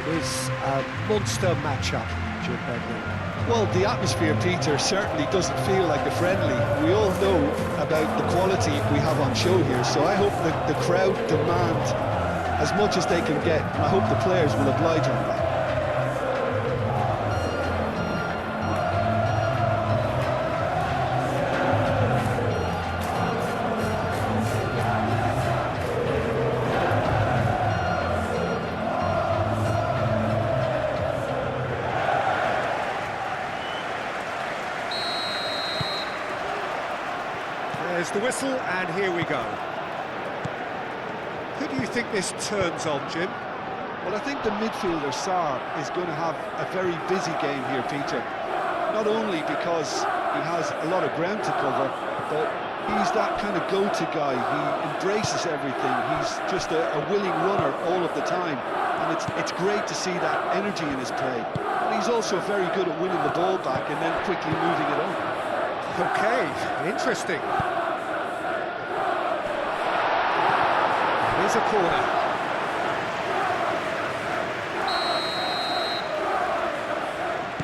is a monster matchup, Jim Bednar. Well, the atmosphere, Peter, certainly doesn't feel like a friendly. We all know about the quality we have on show here, so I hope that the crowd demand as much as they can get, and I hope the players will oblige on that. There's the whistle, and here we go. Who do you think this turns on, Jim? Well, I think the midfielder, Sarr, is going to have a very busy game here, Peter. Not only because he has a lot of ground to cover, but he's that kind of go-to guy. He embraces everything. He's just a willing runner all of the time. And it's great to see that energy in his play. And he's also very good at winning the ball back and then quickly moving it on. Okay, interesting. Here's a corner.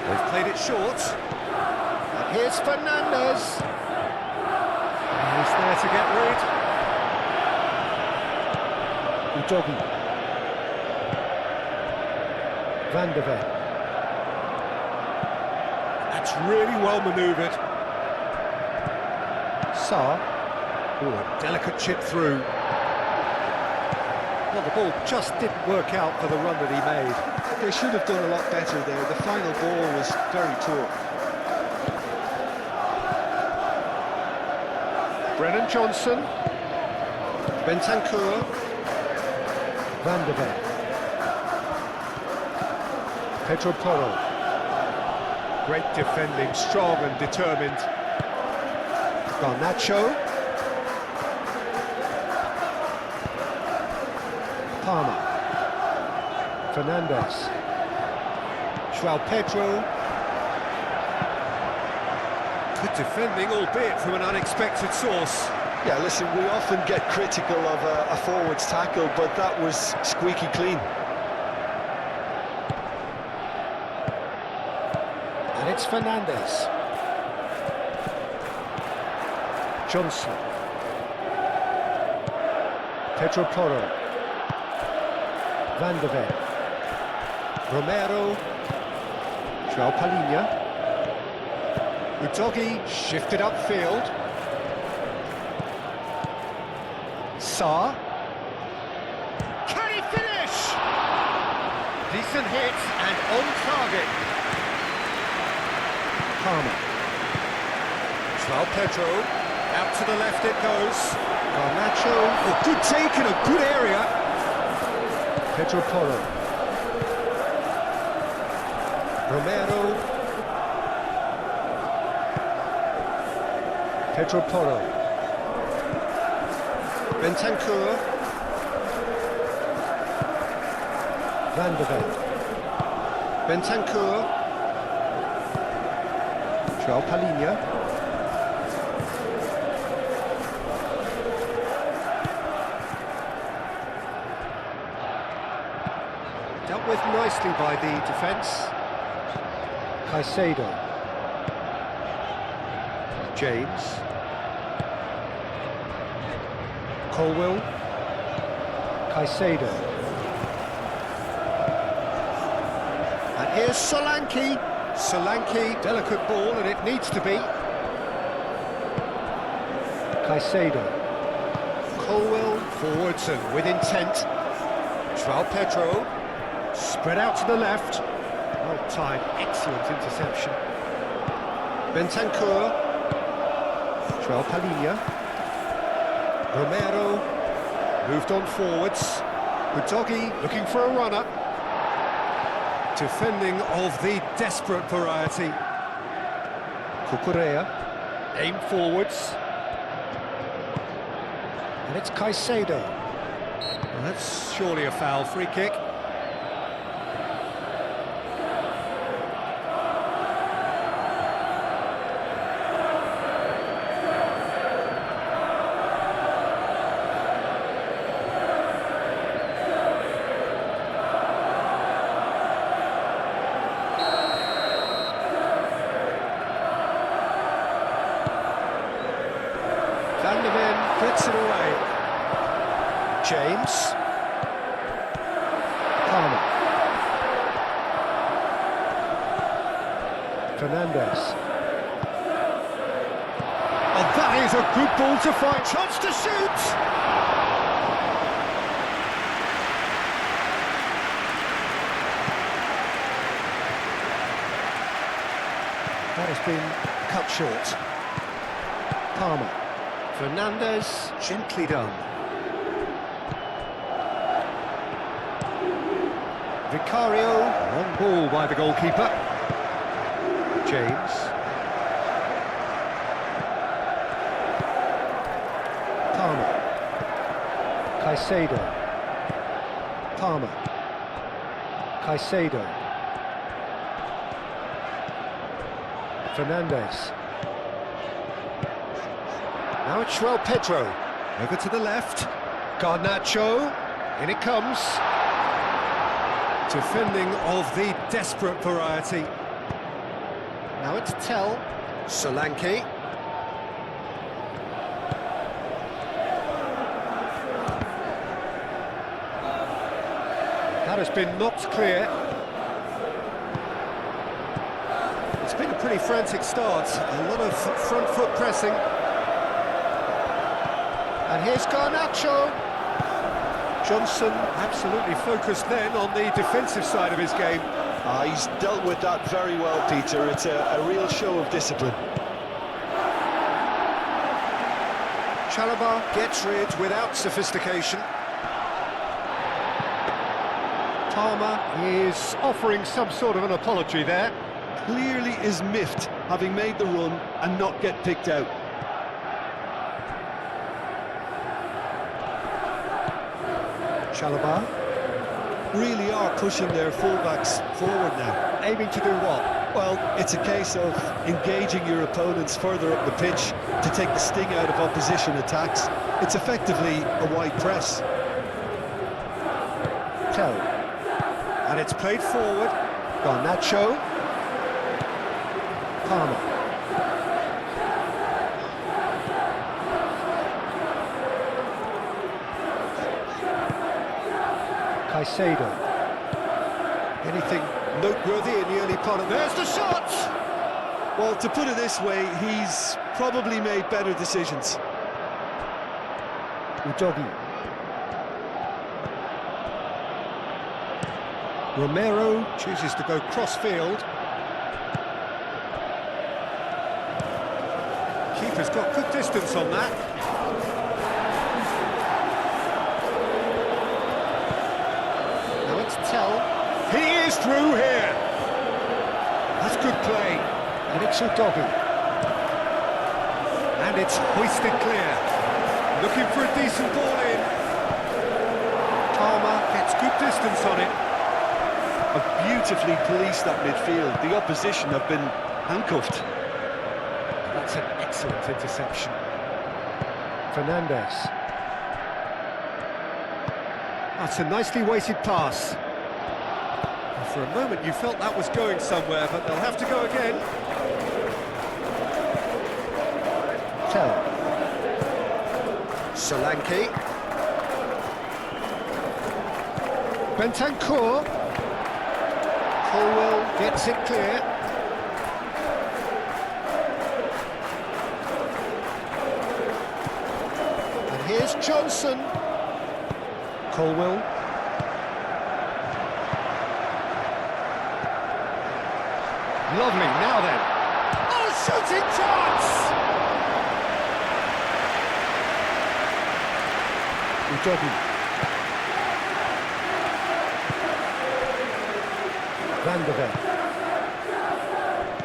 They've played it short. And here's Fernandez. He's there to get rid. Udogi. Van de Ven. That's really well manoeuvred. Sarr. Oh, a delicate chip through. Well, the ball just didn't work out for the run that he made. They should have done a lot better there. The final ball was very poor. Brennan Johnson. Bentancur. Van de Ven. Pedro Porro. Great defending, strong and determined. Garnacho. Palmer. Fernandez. João Pedro. Good defending, albeit from an unexpected source. Yeah, listen, we often get critical of a forward's tackle, but that was squeaky clean. And it's Fernandez. Johnson. Pedro Porro. Van de Ven. Romero. João Palhinha. Udogi shifted upfield. Sarr. Can he finish? Decent hit and on target. Palmer. João Pedro. Out to the left it goes. Garnacho. Oh, good take in a good area. Pedro Porro. Romero. Pedro Porro. Bentancur. Van de Ven. Bentancur. João Palhinha. Dealt with nicely by the defence. Caicedo. James. Colwill. Caicedo. And here's Solanke. Solanke, delicate ball, and it needs to be. Caicedo. Colwill forwards and with intent. João Pedro. Spread out to the left. Well timed, excellent interception. Bentancur. João Palhinha. Romero. Moved on forwards. Udogi looking for a runner. Defending of the desperate variety. Cucurella. Aim forwards. And it's Caicedo. Well, that's surely a foul. Free kick. gets it away. James. Palmer. Fernandez. And that is a good ball to fight. Chance to shoot. That has been cut short. Palmer. Fernandez, gently done. Vicario, long ball by the goalkeeper. James. Palmer. Caicedo. Palmer. Caicedo. Fernandez. Now it's Pedro. Over to the left. Garnacho. In it comes. Defending of the desperate variety. Now it's Tell. Solanke. That has been knocked clear. It's been a pretty frantic start. A lot of front foot pressing. And here's Garnacho. Johnson absolutely focused then on the defensive side of his game. He's dealt with that very well, Peter. It's a real show of discipline. Chalobah gets rid without sophistication. Palmer is offering some sort of an apology there. Clearly is miffed, having made the run and not get picked out. Chalobah Really are pushing their fullbacks forward now. aiming to do what? Well, it's a case of engaging your opponents further up the pitch to take the sting out of opposition attacks. It's effectively a wide press. Tell. And it's played forward. Garnacho. Palmer. Caicedo. Anything noteworthy in the early part of... There's the shot! Well, to put it this way, he's probably made better decisions. Udogi. Romero chooses to go cross-field. Keeper's got good distance on that. Now it's Tell. He is through here! That's good play. And it's Udogi. And it's hoisted clear. Looking for a decent ball in. Palmer gets good distance on it. Have beautifully policed that midfield. The opposition have been handcuffed. That's an excellent interception. Fernandez. That's a nicely weighted pass. And for a moment you felt that was going somewhere, but they'll have to go again. Tell. Solanke. Bentancur. Colwell gets it clear. And here's Johnson. Colwell. Lovely, now then. Oh, shooting chance! Udogi. Van der Ven.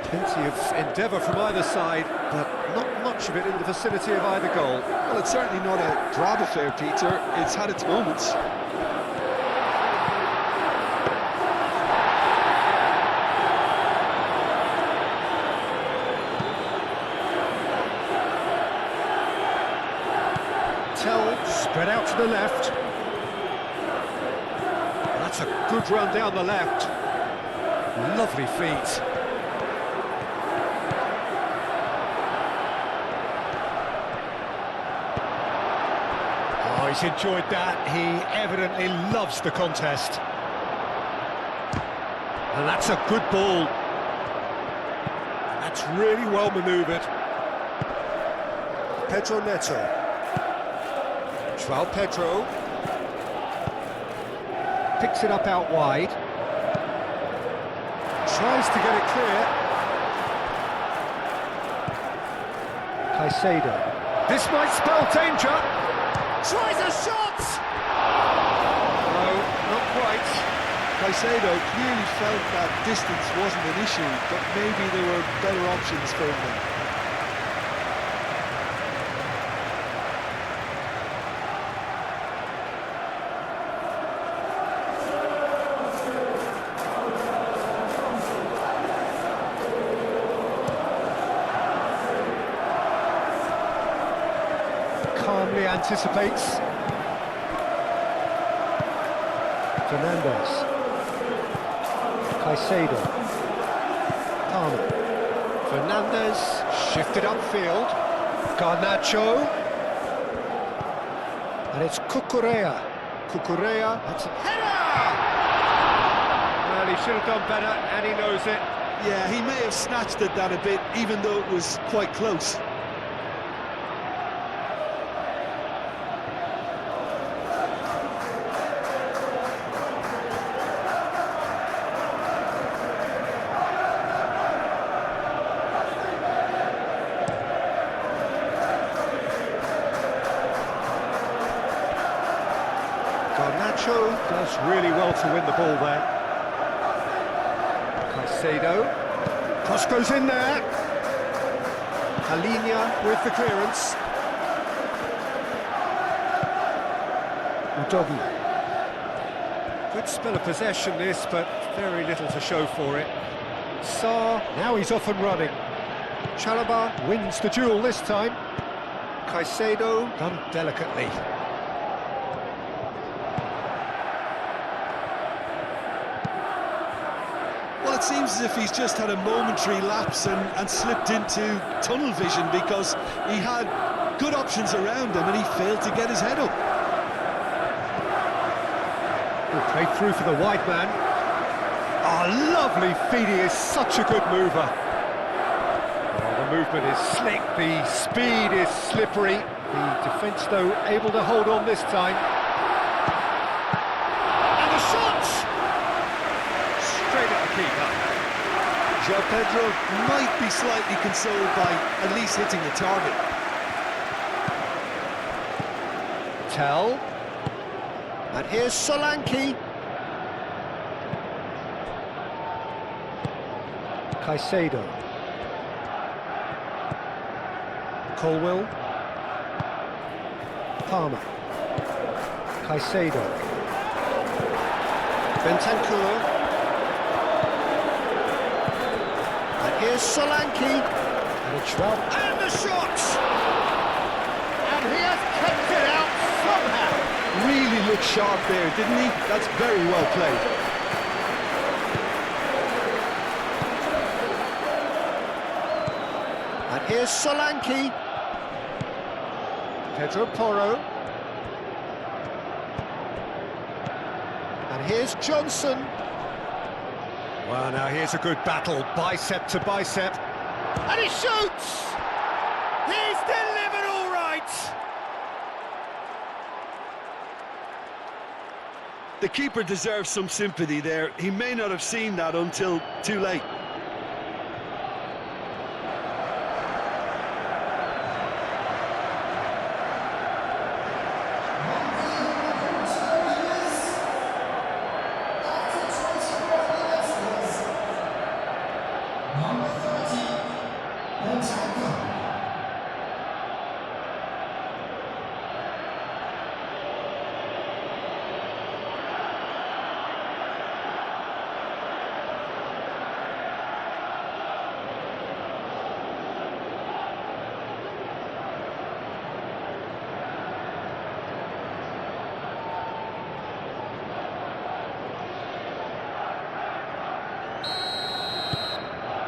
Plenty of endeavour from either side, but not much of it in the vicinity of either goal. Well, it's certainly not a drab affair, Peter. It's had its moments. Tell spread out to the left. That's a good run down the left. Lovely feet. he's enjoyed that. He evidently loves the contest. And that's a good ball. That's really well manoeuvred. Pedro Neto. João Pedro. Picks it up out wide. Tries to get it clear. Caicedo. This might spell danger. Tries a shot! No, not quite. Caicedo clearly felt that distance wasn't an issue, but maybe there were better options for him then. Calmly anticipates. Fernandes. Caicedo. Palmer. Fernandes shifted upfield. Garnacho. And it's Cucurella. Cucurella. That's a header! Well, he should have done better, and he knows it. Yeah, he may have snatched at that a bit, even though it was quite close. Garnacho does really well to win the ball there. Caicedo. Cross goes in there. Alinea with the clearance. Udogi. Good spell of possession this, but very little to show for it. Sarr, now he's off and running. Chalobah wins the duel this time. Caicedo done delicately. Well, it seems as if he's just had a momentary lapse and slipped into tunnel vision, because he had good options around him and he failed to get his head up. Good play through for the wide man. Oh, lovely feed, he is such a good mover. Oh, the movement is slick, the speed is slippery. The defence, though, able to hold on this time. And the shot! Straight at the keeper. João Pedro might be slightly consoled by at least hitting the target. Tell. And here's Solanke. Caicedo. Colwill. Palmer. Caicedo. Bentancur. And here's Solanke. And it's João. And the shot! And he has kept it out somehow. Really looked sharp there, didn't he? That's very well played. And here's Solanke. Pedro Porro. And here's Johnson. Well, now here's a good battle, bicep to bicep. And he shoots! He's delivered all right! The keeper deserves some sympathy there. He may not have seen that until too late.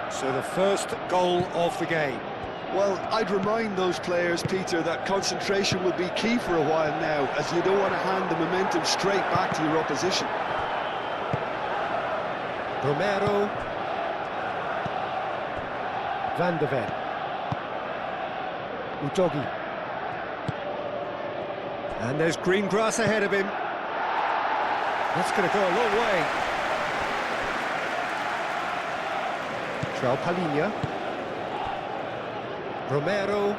So the first goal of the game. Well, I'd remind those players, Peter, that concentration will be key for a while now, as you don't want to hand the momentum straight back to your opposition. Romero. Van de Ven. Udogi. And there's green grass ahead of him. That's going to go a long way. João Palhinha. Romero.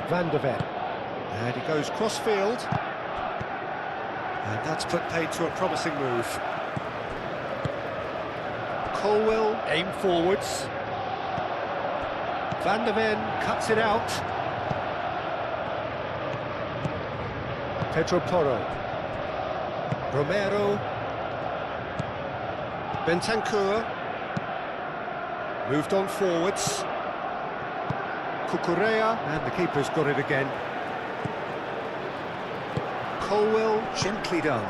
Van de Ven. And he goes cross-field. And that's put paid to a promising move. Colwell, aim forwards. Van de Ven cuts it out. Pedro Porro. Romero. Bentancur. Moved on forwards. Cucurella, and the keeper's got it again. Colwell, gently done.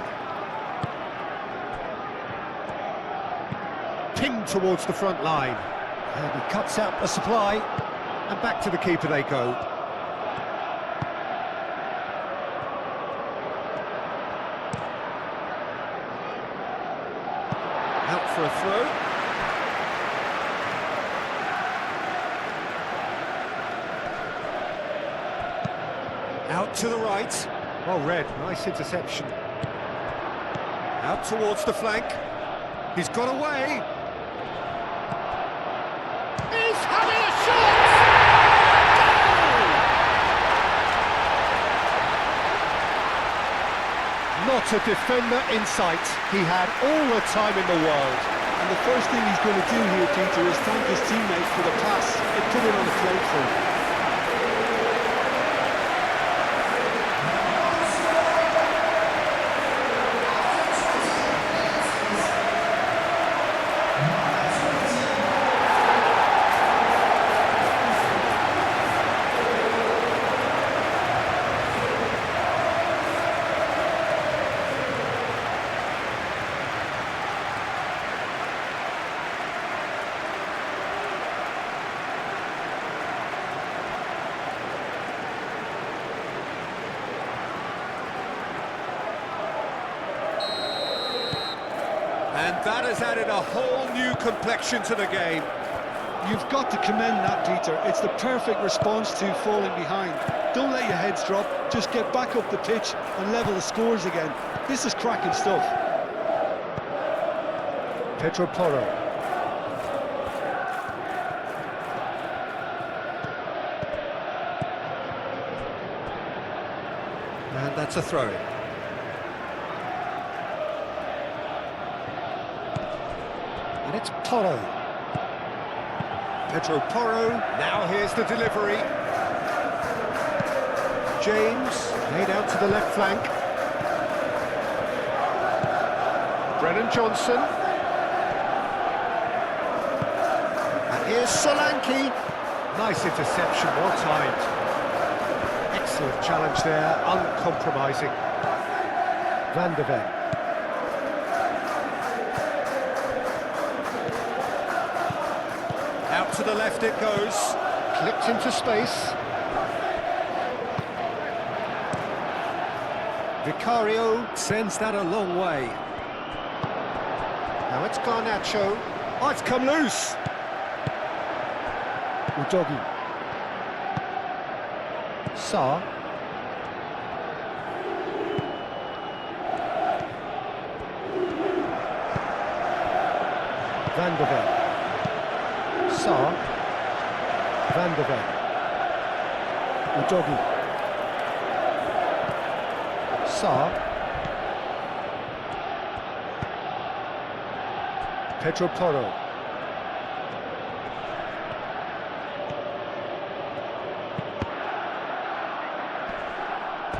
Pinged towards the front line. And he cuts out the supply. And back to the keeper they go. Out for a throw. Out to the right. Well read, nice interception. Out towards the flank. He's got away. He's having a shot! Goal! Not a defender in sight. He had all the time in the world. And the first thing he's going to do here, Peter, is thank his teammate for the pass. It put it on the plate for him. And that has added a whole new complexion to the game. You've got to commend that, Peter. It's the perfect response to falling behind. Don't let your heads drop, just get back up the pitch and level the scores again. This is cracking stuff. Pedro Porro. And that's a throw-in. And it's Porro. Pedro Porro, now here's the delivery. James, laid out to the left flank. Brennan Johnson. And here's Solanke. Nice interception, well timed. Excellent challenge there, uncompromising. Van de Ven. Out to the left it goes. Clipped into space. Vicario sends that a long way. Now it's Garnacho. Oh, it's come loose. Udogi. Sarr. Van de Ven. Sarr. Van de Ven. Udogi. Sarr. Pedro Porro.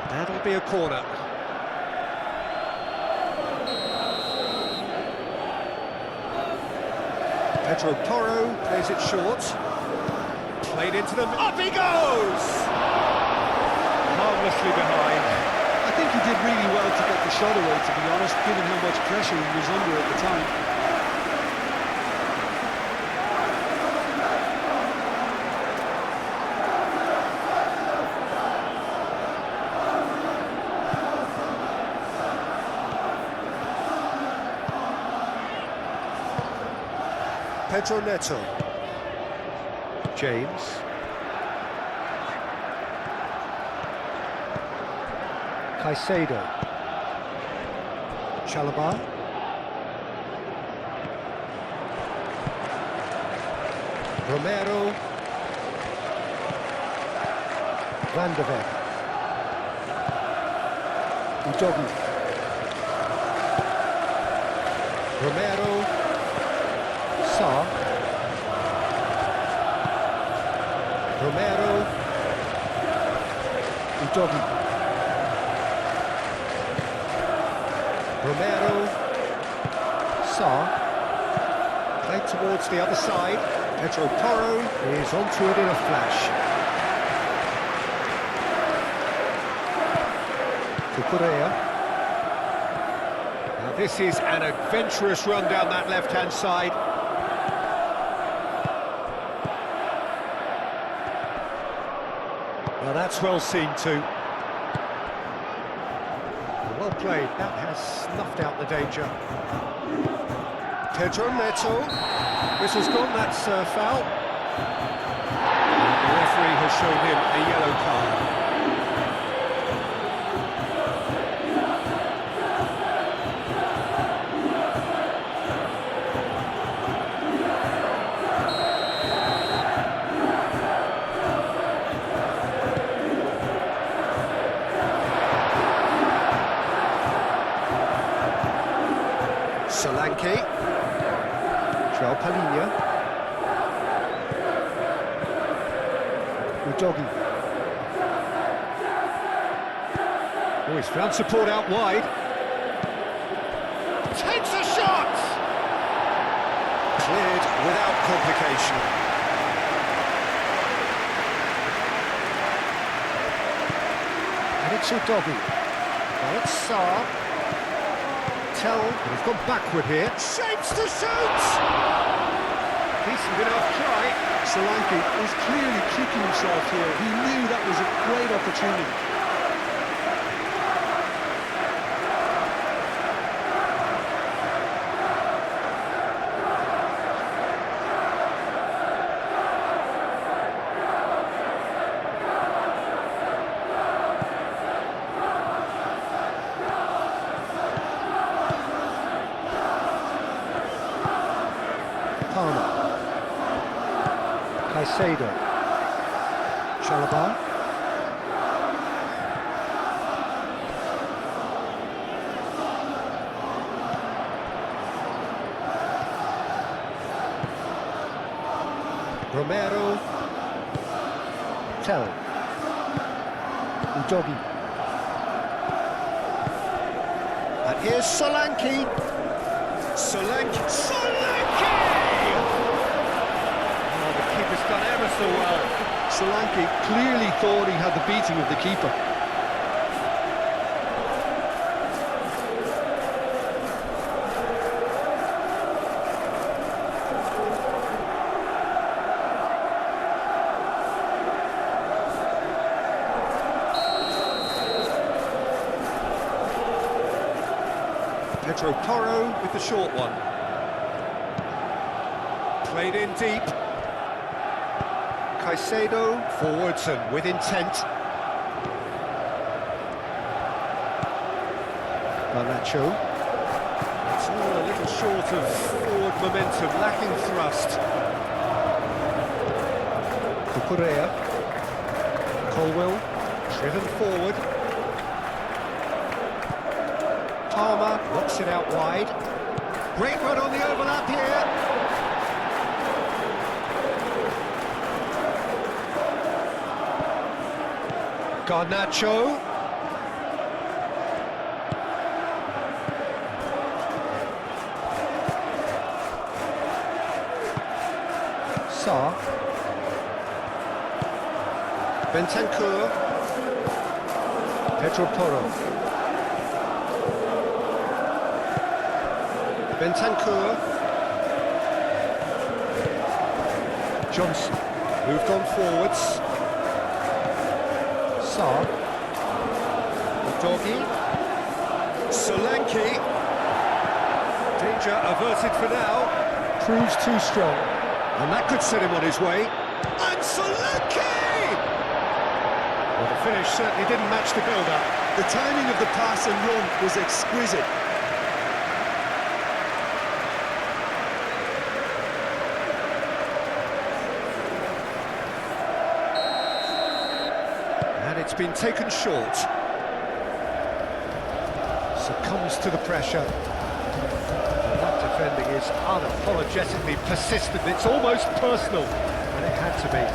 That'll be a corner. Pedro Porro plays it short. Played into them. Up he goes! Harmlessly behind. I think he did really well to get the shot away, to be honest, given how much pressure he was under at the time. Pedro Neto. James. Caicedo. Chalobah. Romero. Van de Ven. Udogi. Romero. Sarr. Romero. Udogi. Romero. Sarr. Played towards the other side. Pedro Porro is onto it in a flash. To Correa. Now this is an adventurous run down that left-hand side. Well, that's well seen too. Well played, that has snuffed out the danger. Pedro Neto. Whistle's gone, that's foul. The referee has shown him a yellow card. Sanki. João Palhinha. Udogi. Oh, he's found support out wide. Takes a shot! Cleared without complication. And it's Udogi. Well, it's Sarr. Tell, but he's gone backward here. Shapes to shoot! Decent enough try. Sanki is clearly kicking himself here. He knew that was a great opportunity. Caicedo. Chalobah. Romero. Tell. Udogi. And here's Sanki. Sanki! He's done ever so well. Sanki clearly thought he had the beating of the keeper. Pedro Porro with the short one. Played in deep. Caicedo forwards and with intent. Garnacho. It's all a little short of forward momentum, lacking thrust. Correa. Colwell. Driven forward. Palmer knocks it out wide. Great run on the overlap here. Garnacho. Sarr. Bentancur. Pedro Porro. Bentancur. Johnson. Moved on forwards. Sarr. Udogi. Sanki. Danger averted for now. proves too strong. And that could set him on his way. And Sanki! Well, the finish certainly didn't match the build-up. The timing of the pass and run was exquisite. And it's been taken short. Succumbs to the pressure. And that defending is unapologetically persistent. It's almost personal, and it had to be.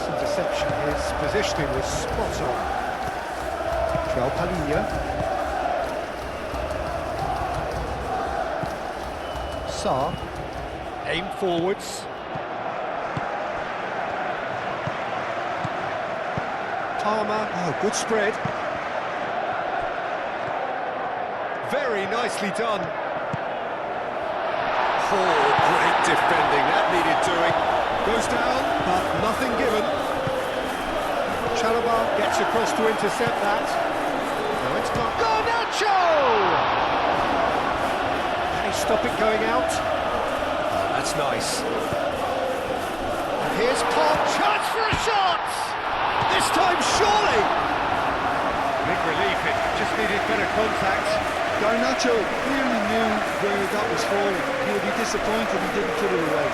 Some deception. His positioning was spot on. João Palhinha. Sarr. Aim forwards. Palmer, oh, good spread. Very nicely done. Oh, great defending, that needed doing. Goes down, but nothing given. Chalobah gets across to intercept that. Now it's got Garnacho! Can he stop it going out? Oh, that's nice. And here's Pop, chance for a shot! This time, surely! Big relief, it just needed better contact. Garnacho clearly knew where that was falling. He'll be disappointed he didn't put it away.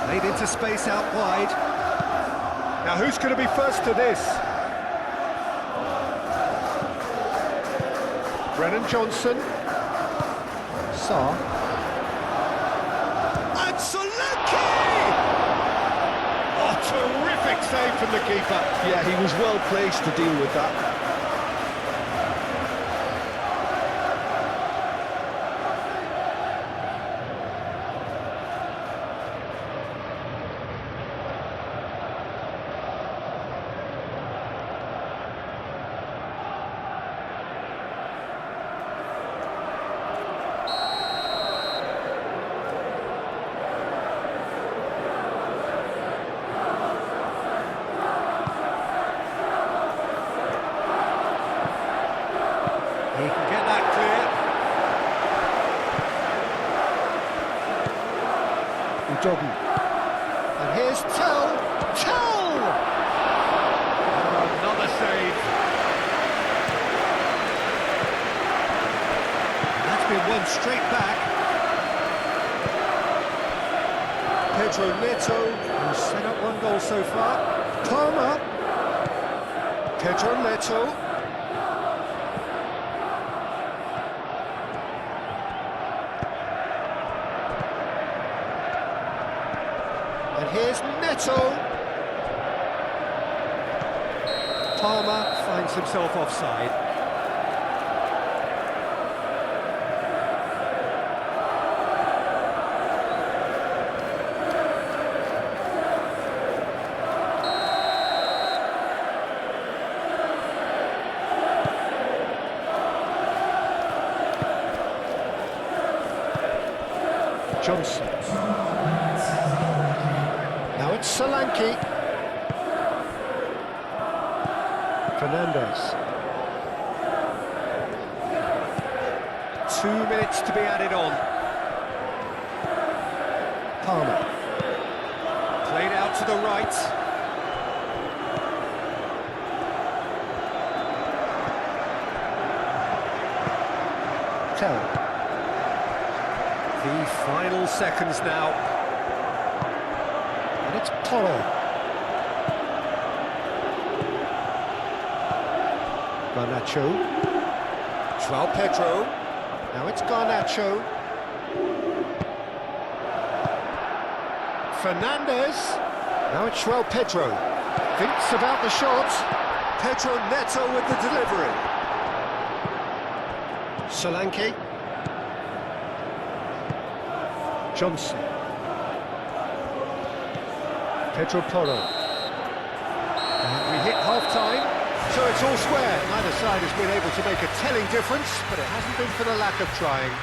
Laid into space out wide. Now who's going to be first to this? Brennan Johnson. Sarr. And Sanki! Oh, terrific save from the keeper. Yeah, he was well placed to deal with that. He can get that clear. Udogi. And here's Tell. Tell! Oh, another save. And that's been won straight back. Pedro Neto, who's set up one goal so far. Palmer. Pedro Neto. And here's Neto. Palmer finds himself offside. Johnson. Now it's Sanki. Fernandez. 2 minutes to be added on. Palmer. Played out to the right. Tell. The final seconds now. And it's Porro. Garnacho. João Pedro. Now it's Garnacho. Fernandez. Now it's João Pedro. Thinks about the shot. Pedro Neto with the delivery. Sanki. Johnson. Pedro Porro. And we hit half-time, so it's all square. Neither side has been able to make a telling difference, but it hasn't been for the lack of trying.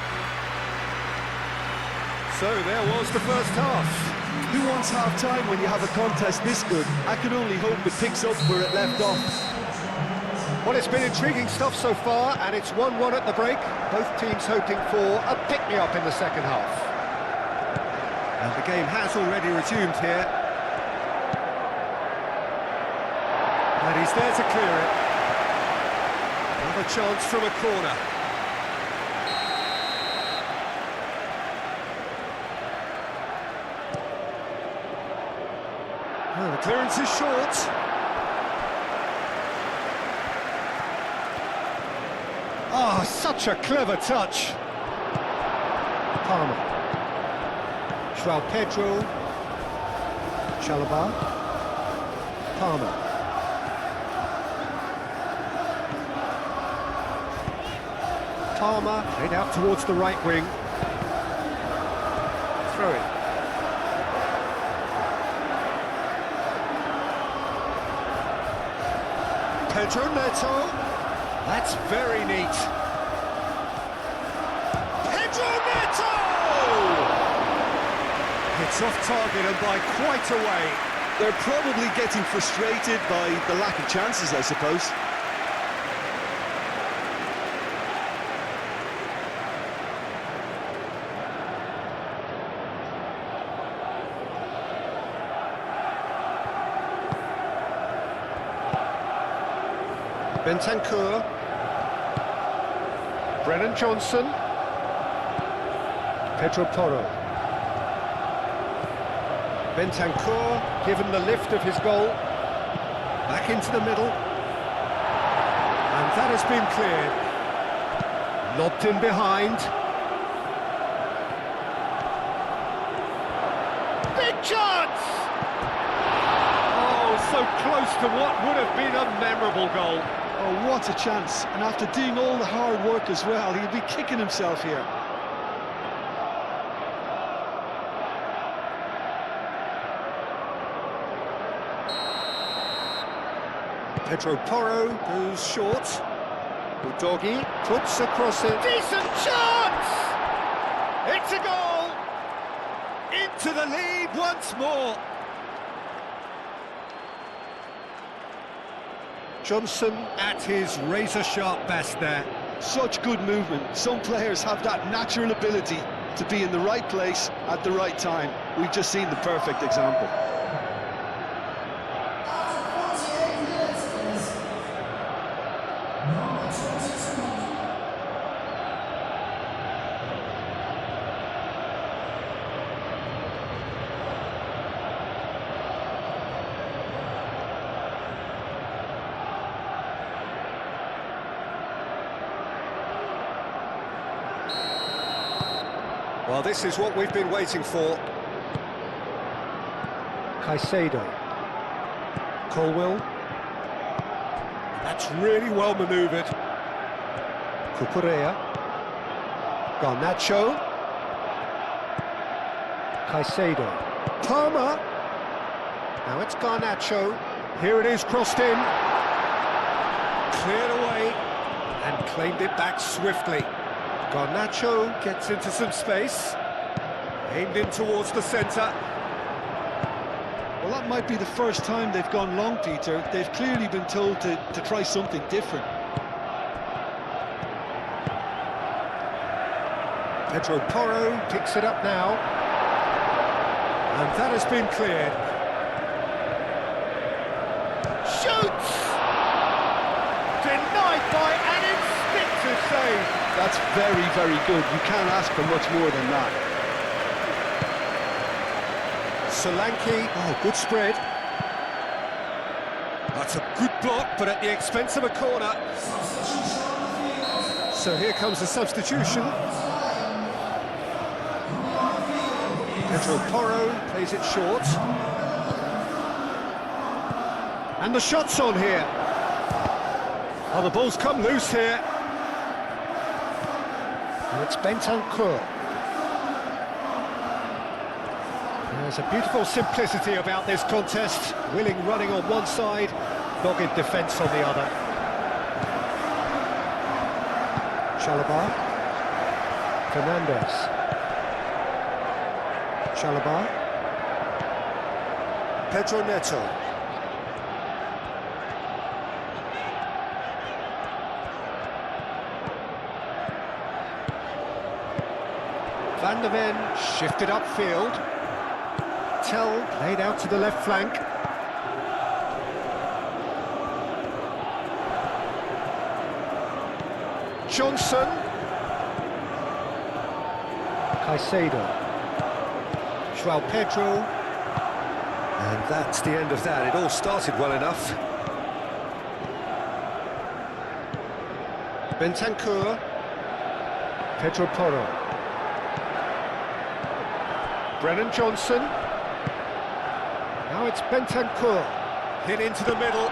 So there was the first half. Who wants half-time when you have a contest this good? I can only hope it picks up where it left off. Well, it's been intriguing stuff so far, and it's 1-1 at the break. Both teams hoping for a pick-me-up in the second half. And the game has already resumed here. And he's there to clear it. Another chance from a corner. Oh, the clearance is short. Oh, such a clever touch. Palmer. João Pedro. Chalobah. Palmer. Palmer, head out towards the right wing. Throw it. Pedro Neto. That's very neat. Pedro Neto! It's off target and by quite a way. They're probably getting frustrated by the lack of chances, I suppose. Bentancur. Brennan Johnson. Pedro Porro. Bentancur, given the lift of his goal. Back into the middle. And that has been cleared. Lobbed in behind. Big chance! Oh, so close to what would have been a memorable goal. Oh, what a chance. And after doing all the hard work as well, he'll be kicking himself here. Pedro Porro goes short. Udogi puts across it. Decent chance! It's a goal! Into the lead once more. Johnson at his razor-sharp best there. Such good movement. Some players have that natural ability to be in the right place at the right time. We've just seen the perfect example. Well, this is what we've been waiting for. Caicedo. Colwill. That's really well manoeuvred. Cucurella. Garnacho. Caicedo. Palmer. Now it's Garnacho. Here it is, crossed in. Cleared away and claimed it back swiftly. Garnacho gets into some space, aimed in towards the centre. Well, that might be the first time they've gone long, Peter. They've clearly been told to try something different. Pedro Porro picks it up now. And that has been cleared. Shoots! Denied by an instinctive save. That's very, very good. You can't ask for much more than that. Sanki, oh, good spread. That's a good block, but at the expense of a corner. So here comes the substitution. Pedro Porro plays it short. And the shot's on here. Oh, the ball's come loose here. And it's Bentancur. There's a beautiful simplicity about this contest. Willing running on one side, dogged defence on the other. Chalobah. Fernandez. Chalobah. Pedro Neto. Van der Ven shifted upfield. Tell played out to the left flank. Johnson. Caicedo. João Pedro. And that's the end of that. It all started well enough. Bentancur. Pedro Porro. Brennan Johnson. Now it's Bentancur. Hit into the middle.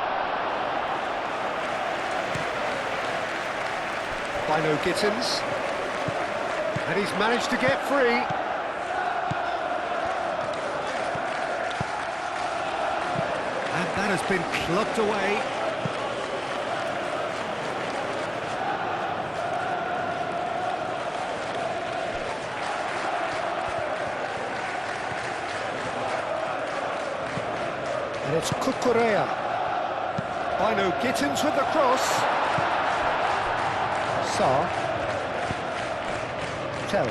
Bino Gittins. And he's managed to get free. And that has been plucked away. And it's Cucurella. Bino Gittins with the cross. Sarr. Tell.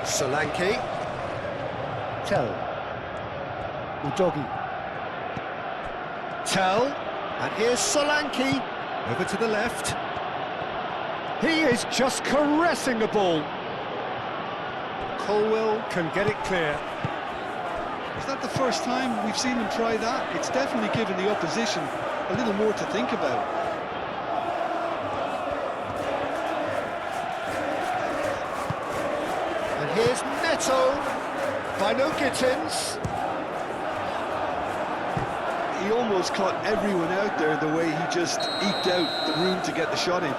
Solanke. Tell. Udogi. Tell. And here's Solanke. Over to the left. He is just caressing the ball. Colwell can get it clear. Is that the first time we've seen him try that? It's definitely given the opposition a little more to think about. And here's Neto. Bino Gittins. He almost caught everyone out there the way he just eked out the room to get the shot in.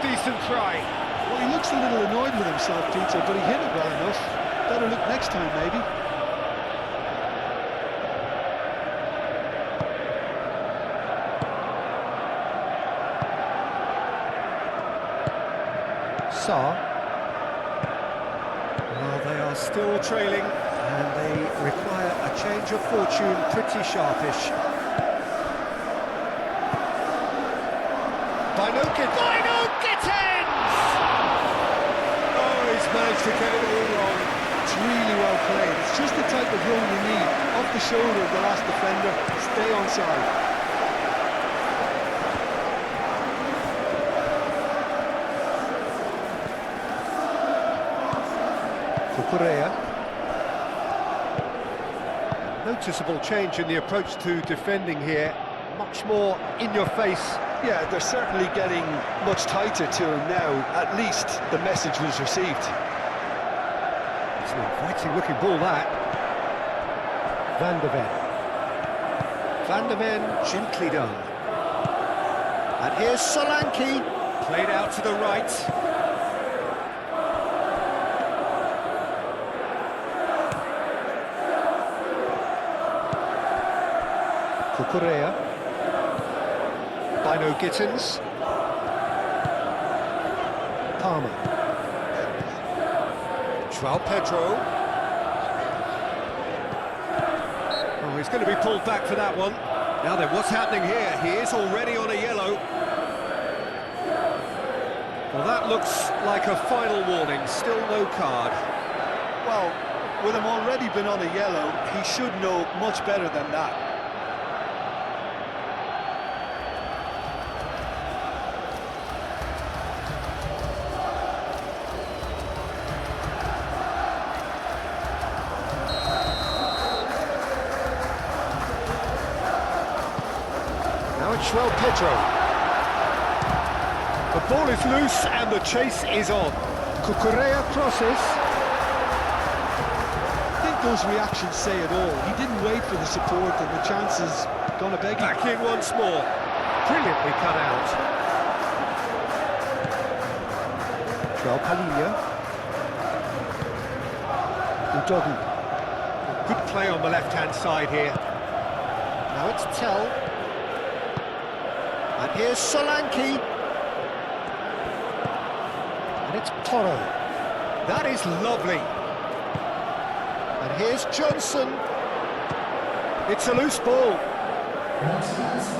Decent try. Well, he looks a little annoyed with himself, Peter, but he hit it well enough. Better look next time, maybe. Sarr. Well, they are still trailing, and they require a change of fortune pretty sharpish. Bino Gittins! Oh, he's managed to get it all wrong. It's really well played. It's just the type of run you need. Off the shoulder of the last defender, stay onside. Cucurella. Noticeable change in the approach to defending here. Much more in your face. Yeah, they're certainly getting much tighter to him now. At least the message was received. It's an inviting looking ball, that. Van der Ven. Van der Ven, gently done. And here's Solanke. Played out to the right. Cucurella. Bino Gittins. Palmer. João Pedro. Oh, he's going to be pulled back for that one. Now then, what's happening here? He is already on a yellow. Well, that looks like a final warning. Still no card. Well, with him already been on a yellow, he should know much better than that. João Pedro. The ball is loose and the chase is on. Cucurella crosses. I think those reactions say it all. He didn't wait for the support, and the chance is gonna beg him. Back in once more. Brilliantly cut out. Udogi. Good play on the left-hand side here. Now it's Tell. And here's Solanke. And it's Porro. That is lovely. And here's Johnson. It's a loose ball.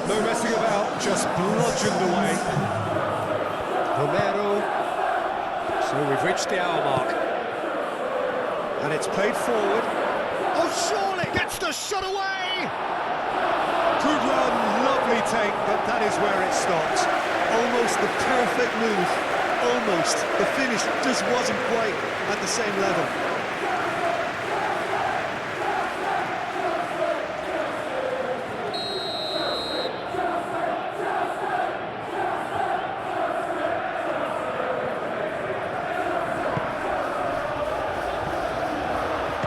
No messing about, just bludgeoned away. Romero. So we've reached the hour mark. And it's played forward. Oh, surely gets the shot away! Good run, lovely take, but that is where it stopped. Almost the perfect move. Almost. The finish just wasn't quite at the same level.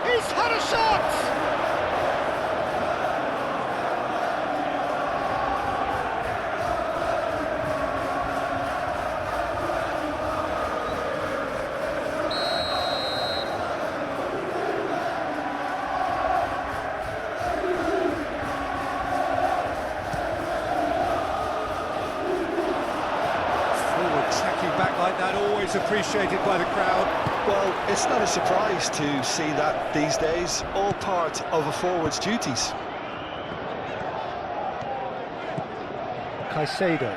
He's had a shot! Back like that, always appreciated by the crowd. Well, it's not a surprise to see that these days, all part of a forward's duties. Caicedo.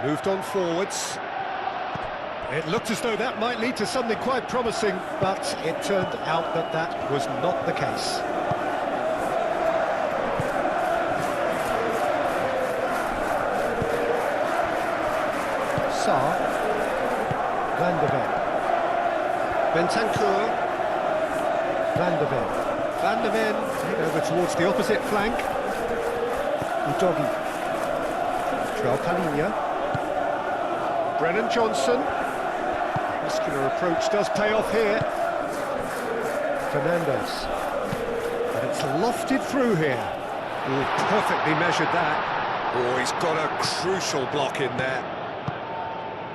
Moved on forwards. It looked as though that might lead to something quite promising, but it turned out that that was not the case. Van der Ven. Bentancur. Van der Ven. Van der Ven over towards the opposite flank. Udogi. Palinha. Brennan Johnson. Muscular approach does pay off here. Fernandes. And it's lofted through here. Oh, perfectly measured that. Oh, he's got a crucial block in there.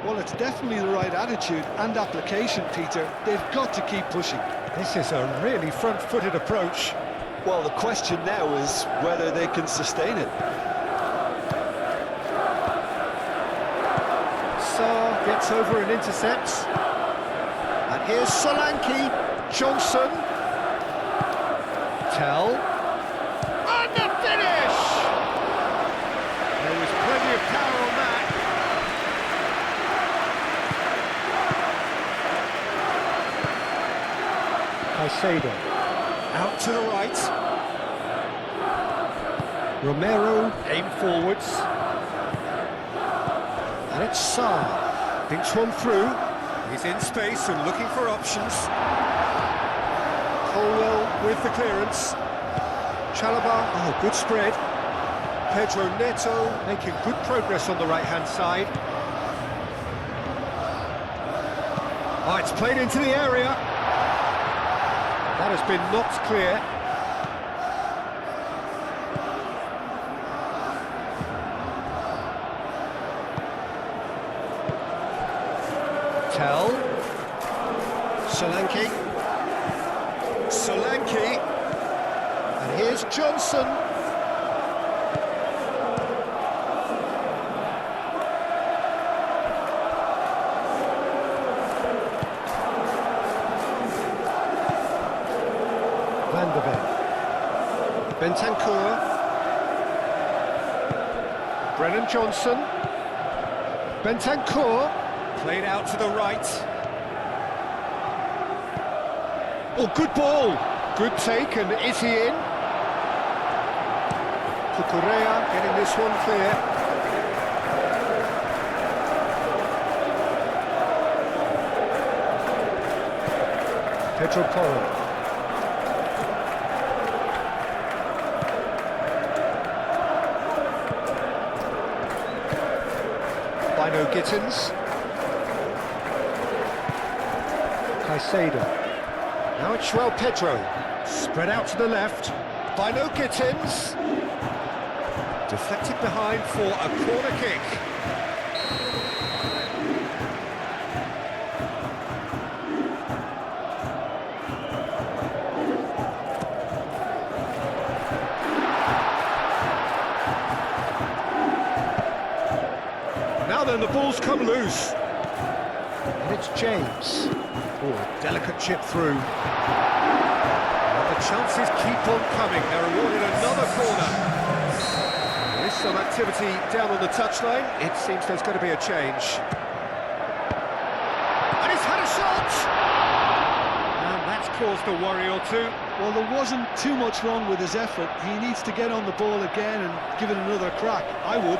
Well, it's definitely the right attitude and application, Peter. They've got to keep pushing. This is a really front-footed approach. Well, the question now is whether they can sustain it. Sarr gets over and intercepts. And here's Solanke. Johnson. Tell. And the finish! There was plenty of power on that. Caicedo, out to the right. Romero, aim forwards. And it's Sarr. Thinks one through. He's in space and looking for options. Colwell with the clearance. Chalobah, oh, good spread. Pedro Neto making good progress on the right-hand side. Oh, it's played into the area. That has been knocked clear. Tell. Solanke. Solanke. And here's Johnson. Van der Ven. Bentancur. Brennan Johnson. Bentancur. Played out to the right. Oh, good ball. Good take, and is he in? Cucurella getting this one clear. Pedro Porro. Bino Gittins. Caicedo. Now it's Pedro. Spread out to the left. Bino Gittins. Deflected behind for a corner kick. Now then, the ball's come loose. And it's James. Oh, delicate chip through. And the chances keep on coming. They're awarded another corner. There is some activity down on the touchline. It seems there's going to be a change. And he's had a shot! And that's caused a worry or two. Well, there wasn't too much wrong with his effort. He needs to get on the ball again and give it another crack. I would.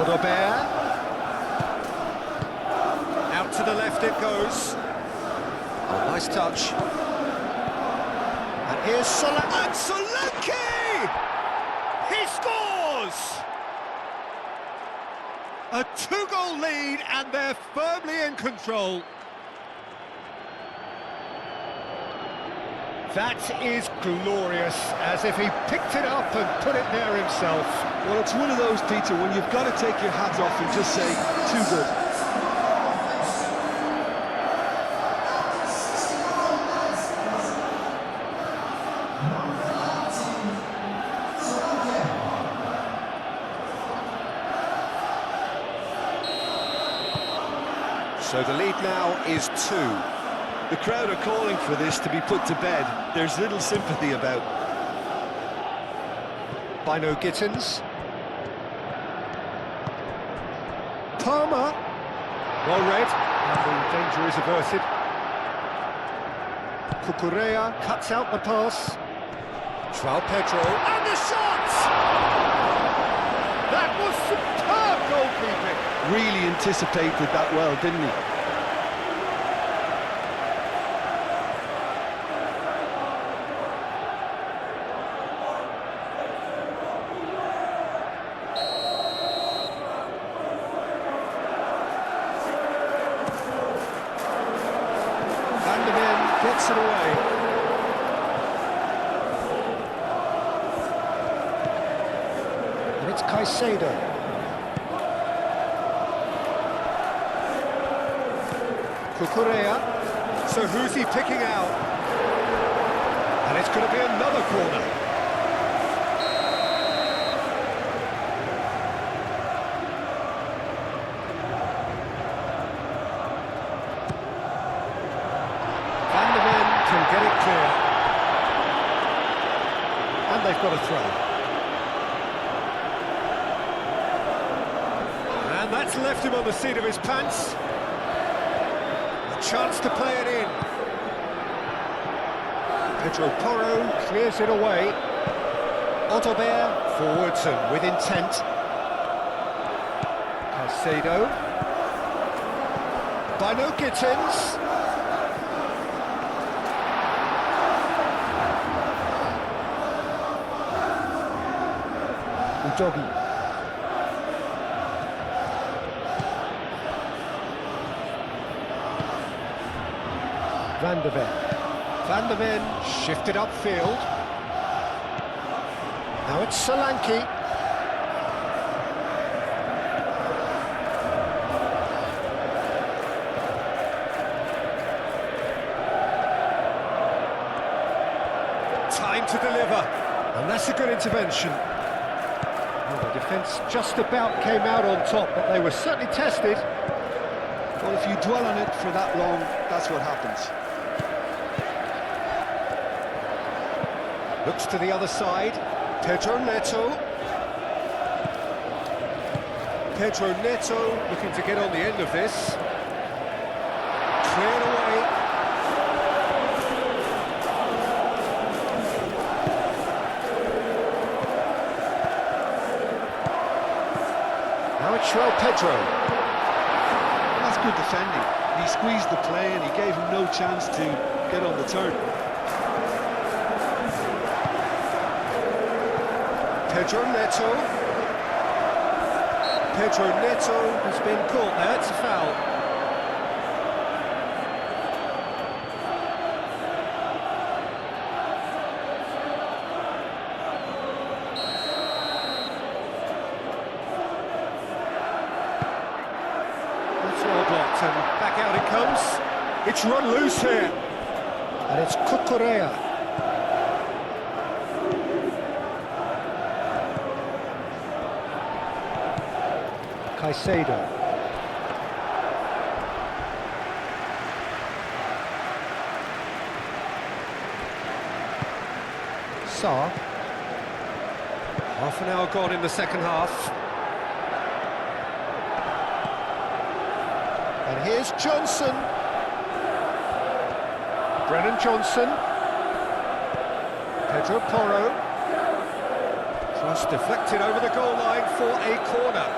Odobert. Out to the left it goes. Oh, nice touch. And here's Solanke! He scores! A two-goal lead, and they're firmly in control. That is glorious, as if he picked it up and put it there himself. Well, it's one of those, Peter, when you've got to take your hat off and just say, too good. So the lead now is 2. The crowd are calling for this to be put to bed. There's little sympathy about. Bino Gittins. Palmer. Well read, and the danger is averted. Cucurella cuts out the pass. Pedro, and the shot! That was superb goalkeeping. Really anticipated that well, didn't he? Gets it away. And it's Caicedo. Cucurella. So who's he picking out? And it's going to be another corner. Can get it clear. And they've got a throw. And that's left him on the seat of his pants. A chance to play it in. Pedro Porro clears it away. Odobert forwards and with intent. Caicedo. Bino Gittins. Doggy. Van der Ven shifted upfield. Now it's Solanke. Time to deliver. And that's a good intervention. The defence just about came out on top, but they were certainly tested. Well, if you dwell on it for that long, that's what happens. Looks to the other side. Pedro Neto looking to get on the end of this. Cleared away. Now it's Pedro. good defending. He squeezed the play and he gave him no chance to get on the turn. Pedro Neto. Pedro Neto has been caught there, it's a foul. That's well blocked and back out it comes. It's run loose here. And it's Cucurella. Caicedo. Sarr. Half an hour gone in the second half. And here's Johnson. Brennan Johnson. Pedro Porro. Cross deflected over the goal line for a corner.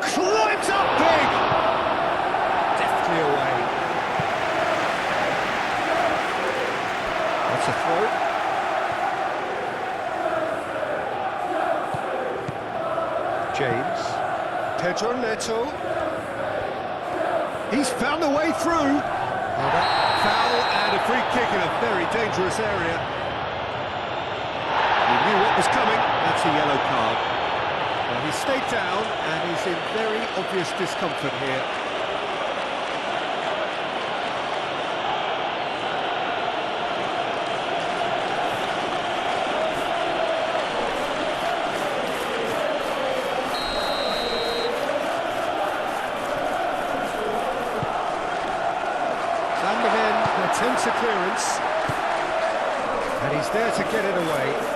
Climbs up big! Deftly away. That's a throw. James. Pedro Neto. He's found a way through. Oh, that foul and a free kick in a very dangerous area. He knew what was coming. That's a yellow card. Well, he stayed down and he's in very obvious discomfort here. Vanderven attempts a clearance and he's there to get it away.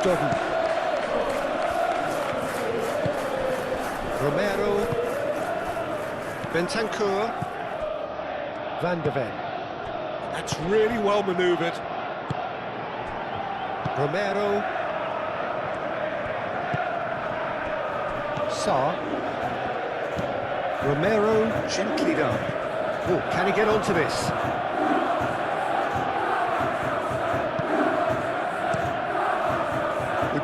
Doggy. Romero. Bentancur. Vanderven. That's really well manoeuvred. Romero. Sarr. Romero gently done. Oh, can he get onto this?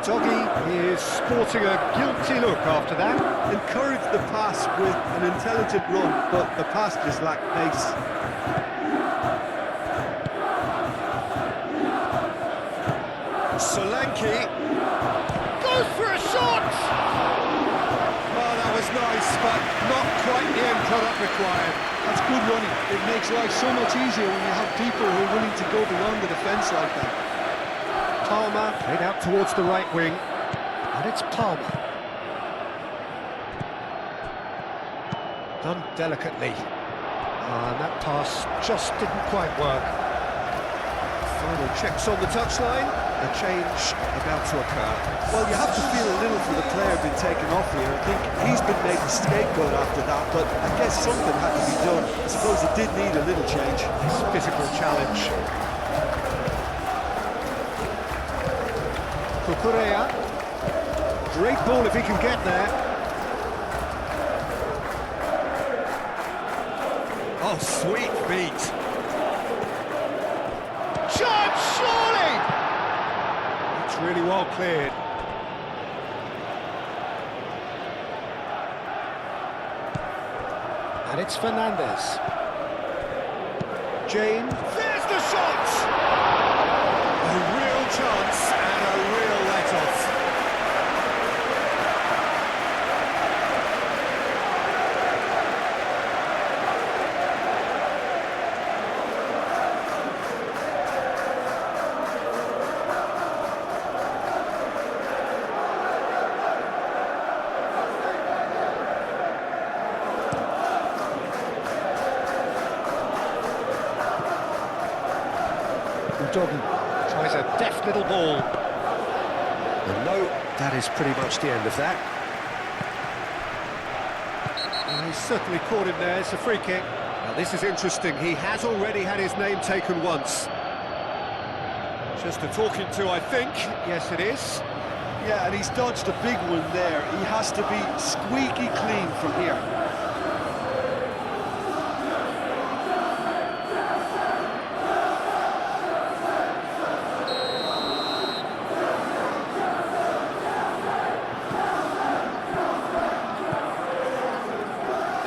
Doggy is sporting a guilty look after that. Encouraged the pass with an intelligent run, but the pass just lacked pace. Sanki goes for a shot! Oh, that was nice, but not quite the end product required. That's good running. It makes life so much easier when you have people who are willing to go beyond the defence like that. Palmer played out towards the right wing, and it's Palmer. Done delicately. And that pass just didn't quite work. Final checks on the touchline, a change about to occur. Well, you have to feel a little for the player being taken off here. I think he's been made the scapegoat after that, but I guess something had to be done. I suppose it did need a little change. This physical challenge. Cucurella. Great ball if he can get there. Oh, sweet feet. Chance, surely! It's really well cleared. And it's Fernandez. James. There's the shot! A real chance and a real let-off. Doggy tries a deft little ball. And no, that is pretty much the end of that. He's certainly caught him there. It's a free kick. Now this is interesting. He has already had his name taken once. Just a talking to, I think. Yes, it is. Yeah, and he's dodged a big one there. He has to be squeaky clean from here.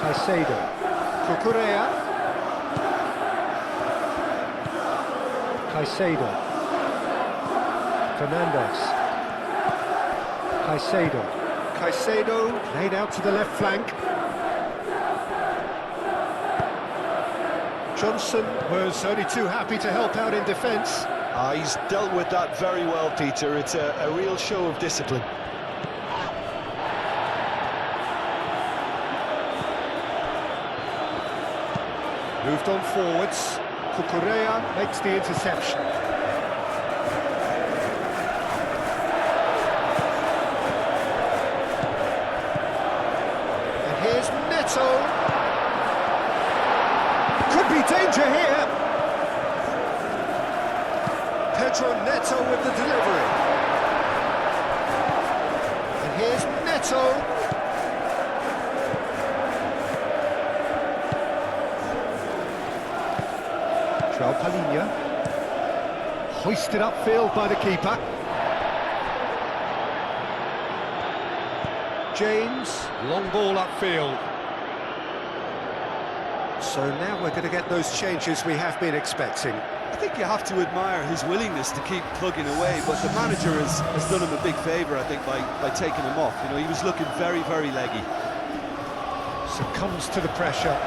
Caicedo. Cucurella. Caicedo. Fernandez. Caicedo. Caicedo laid out to the left flank. Johnson was only too happy to help out in defence. He's dealt with that very well, Peter. It's a real show of discipline. Moved on forwards. Cucurella makes the interception. And here's Neto. Could be danger here. Pedro Neto with the delivery. And here's Neto. Palinha, hoisted upfield by the keeper. James, long ball upfield. So now we're going to get those changes we have been expecting. I think you have to admire his willingness to keep plugging away, but the manager has done him a big favour, I think, by taking him off. You know, he was looking very, very leggy. Succumbs to the pressure.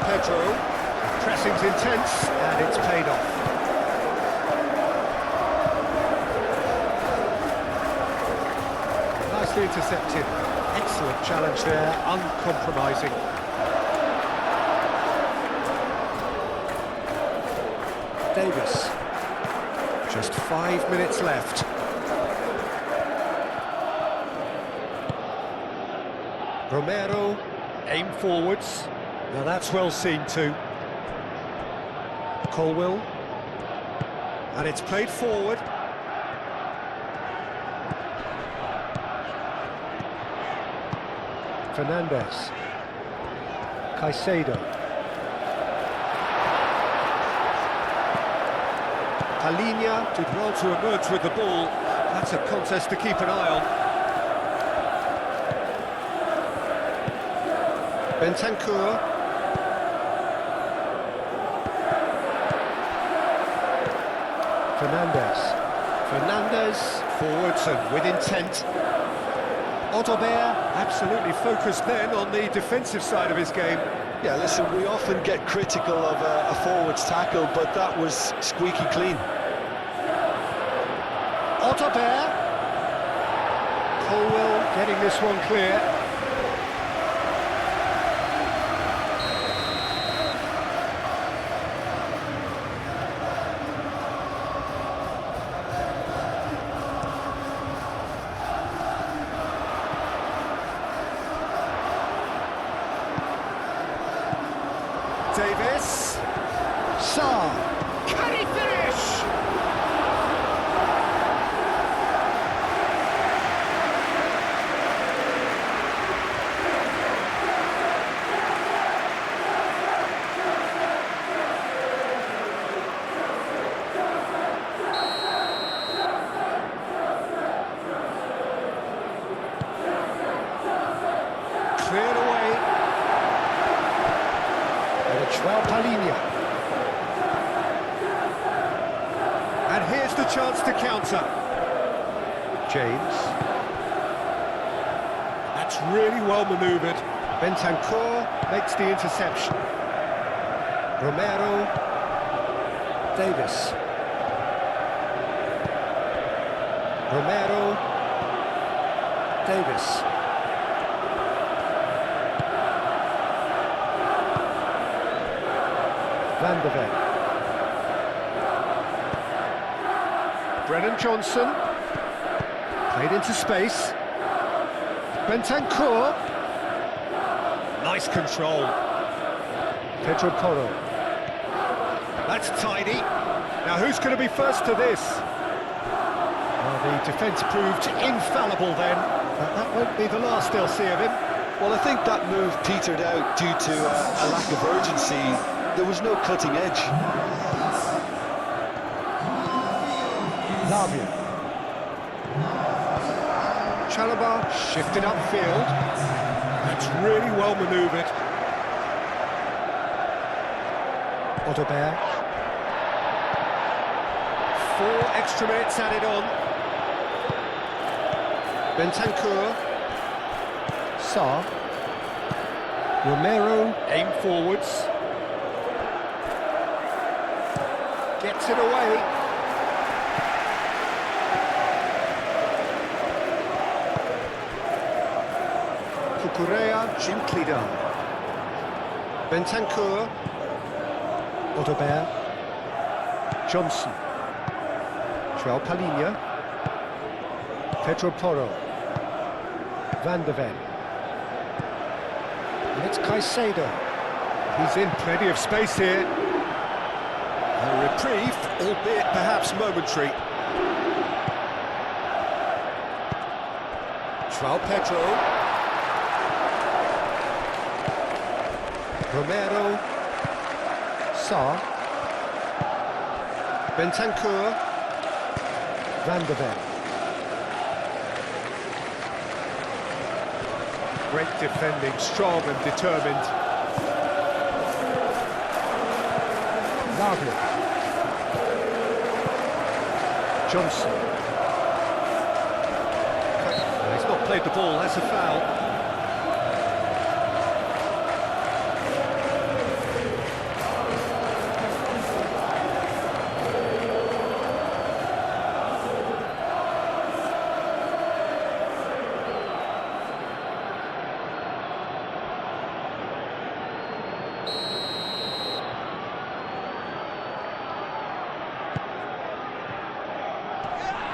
Pedro, pressing's intense, and it's paid off. Nicely intercepted. Excellent challenge there, uncompromising. Davis. Just 5 minutes left. Romero, aim forwards. Now that's well seen too. Colwell. And it's played forward. Fernandez. Caicedo. Palinha did well to emerge with the ball. That's a contest to keep an eye on. Bentancur. Fernandez forwards and with intent. Odobert absolutely focused then on the defensive side of his game. Yeah, listen, we often get critical of a forward's tackle, but that was squeaky clean. Odobert. Colwell getting this one clear. Davis, Sarr, can he finish? Cleared away. Palinha. And here's the chance to counter. James. That's really well manoeuvred. Bentancur makes the interception. Romero. Davis. Romero. Davis. Van de Ven. Brennan Johnson. Played into space. Bentancur. Nice control. Pedro. That's tidy. Now who's going to be first to this? Well, the defence proved infallible then, but that won't be the last they'll see of him. Well, I think that move petered out due to a lack of urgency. There was no cutting edge. Lavia. Chalobah shifted upfield. That's really well manoeuvred. Odobert. 4 extra minutes added on. Bentancur. Sarr. Romero, aim forwards. Gets it away. Cucurella, gently done. Bentancur. Odobert. Johnson. João Palhinha. Pedro. Van de Ven. And it's Caicedo. He's in plenty of space here. A reprieve, albeit perhaps momentary. João Pedro. Romero. Sarr. Bentancur. Van de Ven. Great defending, strong and determined. Lavia. Johnson. He's not played the ball, that's a foul.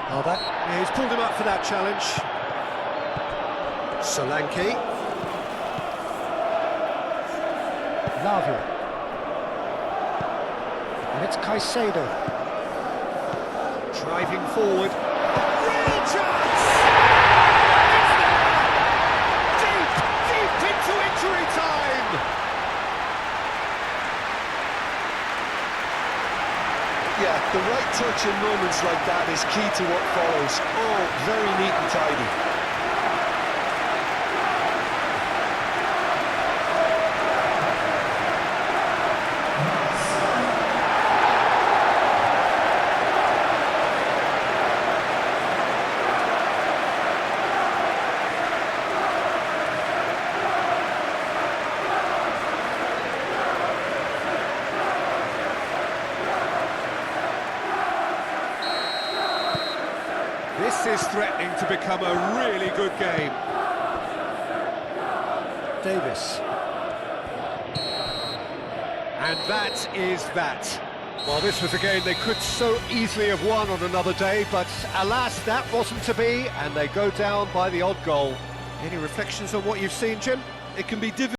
Oh, he's pulled him up for that challenge. Sanki. Lavia. And it's Caicedo. Driving forward. Real chance! It's there! Deep into injury time! Yeah, the right touch in moments like that is key to what follows. All very neat and tidy. This is threatening to become a really good game. Davis. And that is that. Well, this was a game they could so easily have won on another day, but alas, that wasn't to be, and they go down by the odd goal. Any reflections on what you've seen, Jim? It can be difficult.